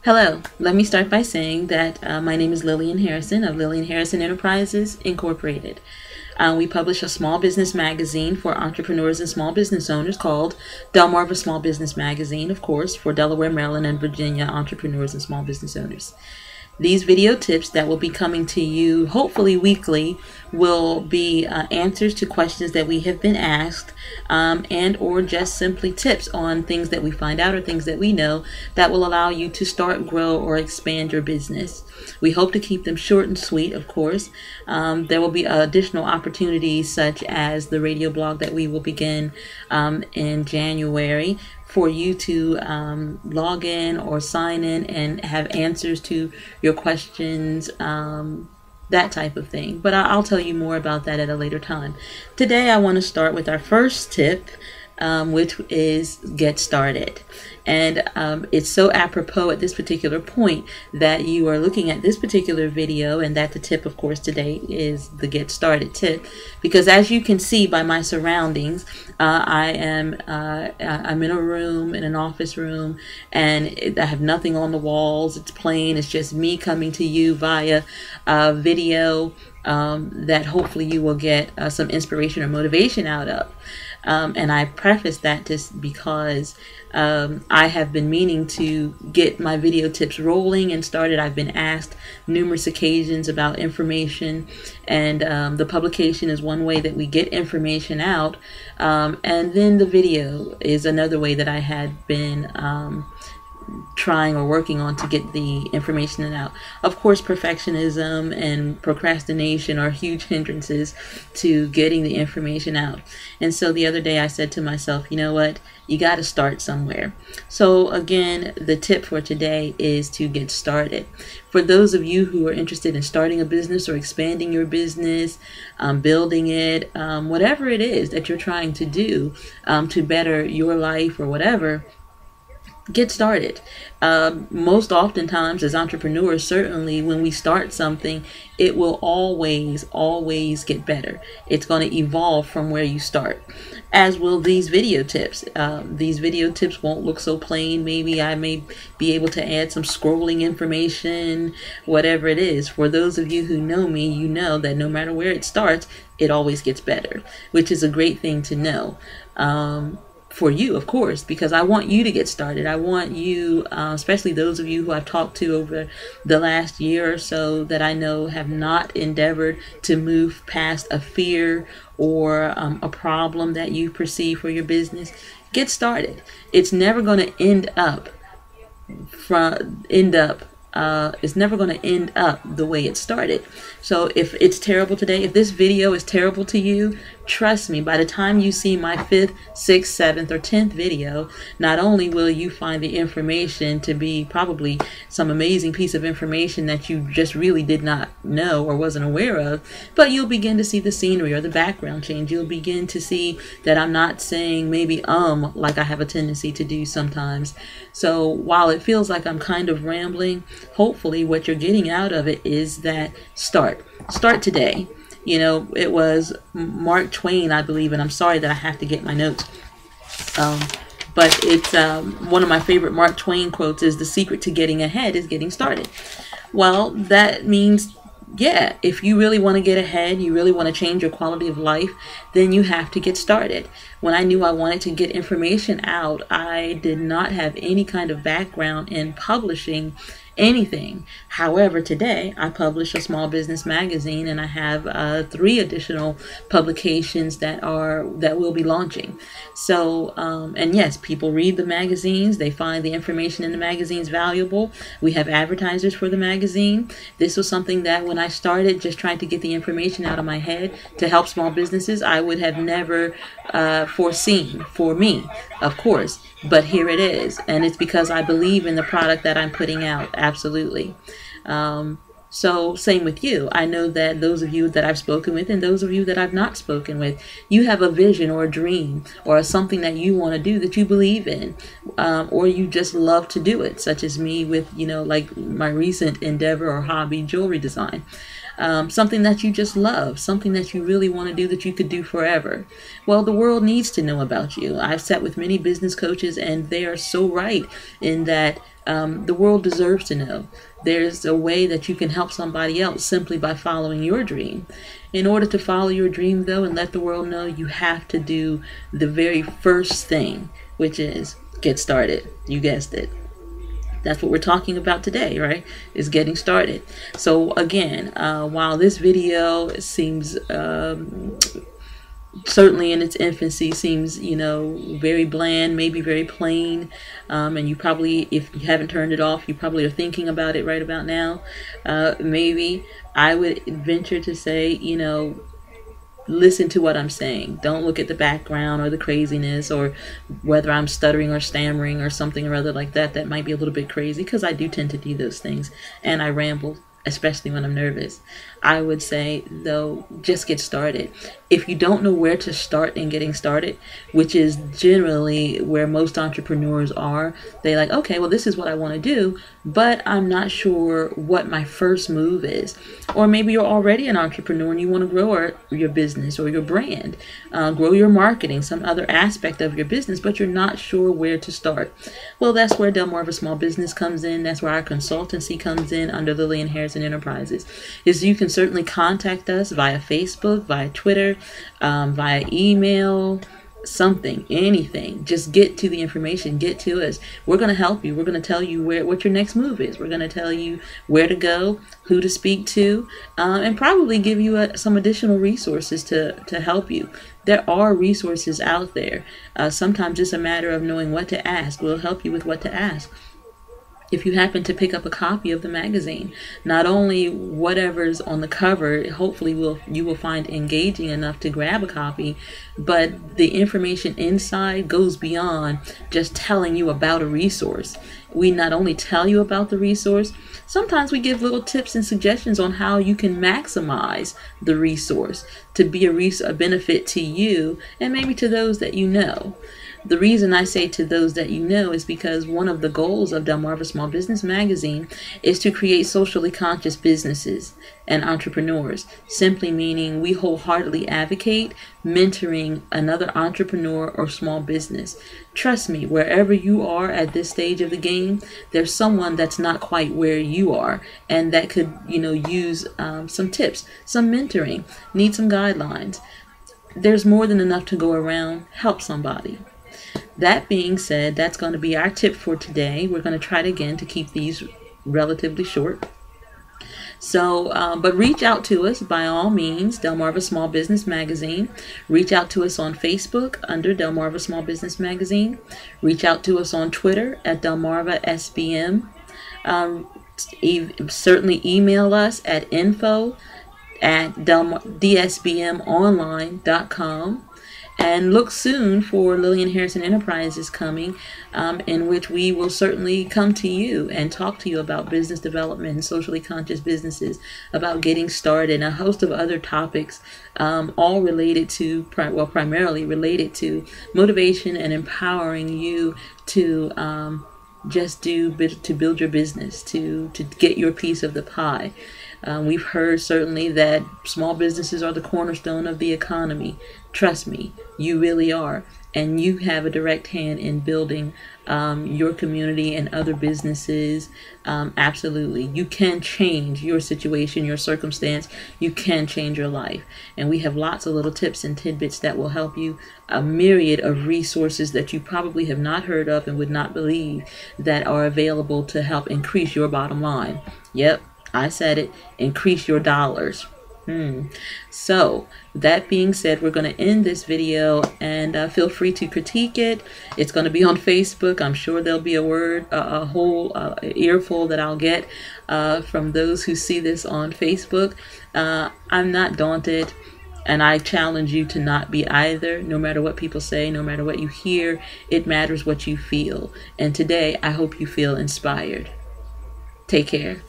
Hello, let me start by saying that my name is Lillian Harrison of Lillian Harrison Enterprises, Incorporated. We publish a small business magazine for entrepreneurs and small business owners called Delmarva Small Business Magazine, of course, for Delaware, Maryland, and Virginia entrepreneurs and small business owners. These video tips that will be coming to you hopefully weekly will be answers to questions that we have been asked and or just simply tips on things that we find out or things that we know that will allow you to start, grow, or expand your business. We hope to keep them short and sweet, of course. There will be additional opportunities such as the radio blog that we will begin in January for you to log in or sign in and have answers to your questions, that type of thing. But I'll tell you more about that at a later time. Today I want to start with our first tip, which is get started. And it's so apropos at this particular point that you are looking at this particular video, and that the tip, of course, today is the get started tip, because as you can see by my surroundings, I'm in a room, in an office room, and I have nothing on the walls. It's plain. It's just me coming to you via video that hopefully you will get some inspiration or motivation out of. And I preface that just because I have been meaning to get my video tips rolling and started. I've been asked numerous occasions about information, and the publication is one way that we get information out, and then the video is another way that I had been trying or working on to get the information out. Of course, perfectionism and procrastination are huge hindrances to getting the information out. And so the other day I said to myself, you know what? You got to start somewhere. So again, the tip for today is to get started. For those of you who are interested in starting a business or expanding your business, building it, whatever it is that you're trying to do to better your life or whatever, get started. Most oftentimes as entrepreneurs, certainly when we start something, it will always get better. It's going to evolve from where you start, as will these video tips. These video tips won't look so plain. Maybe I may be able to add some scrolling information, whatever it is. For those of you who know me, you know that no matter where it starts, it always gets better, which is a great thing to know. For you, of course, because I want you to get started. I want you, especially those of you who I've talked to over the last year or so that I know have not endeavored to move past a fear or a problem that you perceive for your business. Get started. It's never going to end up it's never going to end up the way it started. So if it's terrible today, if this video is terrible to you, trust me, by the time you see my 5th, 6th, 7th, or 10th video, not only will you find the information to be probably some amazing piece of information that you just really did not know or wasn't aware of, but you'll begin to see the scenery or the background change. You'll begin to see that I'm not saying maybe like I have a tendency to do sometimes. So while it feels like I'm kind of rambling, hopefully what you're getting out of it is that start today. You know, it was Mark Twain, I believe, and I'm sorry that I have to get my notes. But it's one of my favorite Mark Twain quotes is, "The secret to getting ahead is getting started." Well, that means, yeah, if you really want to get ahead, you really want to change your quality of life, then you have to get started. When I knew I wanted to get information out, I did not have any kind of background in publishing anything. However, today I publish a small business magazine, and I have 3 additional publications that will be launching. So, and yes, people read the magazines. They find the information in the magazines valuable. We have advertisers for the magazine. This was something that when I started just trying to get the information out of my head to help small businesses, I would have never foreseen for me, of course. But here it is, and it's because I believe in the product that I'm putting out. Absolutely. So same with you. I know that those of you that I've spoken with and those of you that I've not spoken with, you have a vision or a dream or something that you want to do that you believe in, or you just love to do it, such as me with, you know, like my recent endeavor or hobby, jewelry design. Something that you just love, something that you really want to do that you could do forever. Well, the world needs to know about you. I've sat with many business coaches, and they are so right in that The world deserves to know. There's a way that you can help somebody else simply by following your dream. In order to follow your dream, though, and let the world know, you have to do the very first thing, which is get started. You guessed it. That's what we're talking about today, right? Is getting started. So again, while this video seems certainly in its infancy, seems, you know, very bland, maybe very plain, and you probably, if you haven't turned it off, you probably are thinking about it right about now. Maybe I would venture to say, you know, listen to what I'm saying. Don't look at the background or the craziness or whether I'm stuttering or stammering or something or other like that. That might be a little bit crazy, because I do tend to do those things, and I ramble, especially when I'm nervous. I would say, though, just get started. If you don't know where to start in getting started, which is generally where most entrepreneurs are, they're like, okay, well, this is what I want to do, but I'm not sure what my first move is. Or maybe you're already an entrepreneur and you want to grow your business or your brand, grow your marketing, some other aspect of your business, but you're not sure where to start. Well, that's where Delmarva Small Business comes in. That's where our consultancy comes in under Lillian Enterprises. Is you can certainly contact us via Facebook, via Twitter, via email, something, anything. Just get to the information, get to us. We're going to help you. We're going to tell you what your next move is. We're going to tell you where to go, who to speak to, and probably give you some additional resources to help you. There are resources out there. Sometimes it's a matter of knowing what to ask. We'll help you with what to ask. If you happen to pick up a copy of the magazine, not only whatever's on the cover, hopefully you will find engaging enough to grab a copy, but the information inside goes beyond just telling you about a resource. We not only tell you about the resource, sometimes we give little tips and suggestions on how you can maximize the resource to be a benefit to you and maybe to those that you know. The reason I say to those that you know is because one of the goals of Delmarva Small Business Magazine is to create socially conscious businesses and entrepreneurs, simply meaning we wholeheartedly advocate mentoring another entrepreneur or small business. Trust me, wherever you are at this stage of the game, there's someone that's not quite where you are and that could, you know, use some tips, some mentoring, need some guidelines. There's more than enough to go around. Help somebody. That being said, that's going to be our tip for today. We're going to try it again to keep these relatively short. So, but reach out to us by all means, Delmarva Small Business Magazine. Reach out to us on Facebook under Delmarva Small Business Magazine. Reach out to us on Twitter at Delmarva SBM. Certainly email us at info@dsbmonline.com. And look soon for Lillian Enterprises coming, in which we will certainly come to you and talk to you about business development and socially conscious businesses, about getting started, and a host of other topics, all related to, primarily related to motivation and empowering you to to build your business, to get your piece of the pie. We've heard certainly that small businesses are the cornerstone of the economy. Trust me, you really are. And you have a direct hand in building your community and other businesses. Absolutely. You can change your situation, your circumstance. You can change your life. And we have lots of little tips and tidbits that will help you. A myriad of resources that you probably have not heard of and would not believe that are available to help increase your bottom line. Yep, I said it. Increase your dollars. So that being said, we're going to end this video, and feel free to critique it. It's going to be on Facebook. I'm sure there'll be a whole earful that I'll get from those who see this on Facebook. I'm not daunted, and I challenge you to not be either. No matter what people say, no matter what you hear, it matters what you feel. And today, I hope you feel inspired. Take care.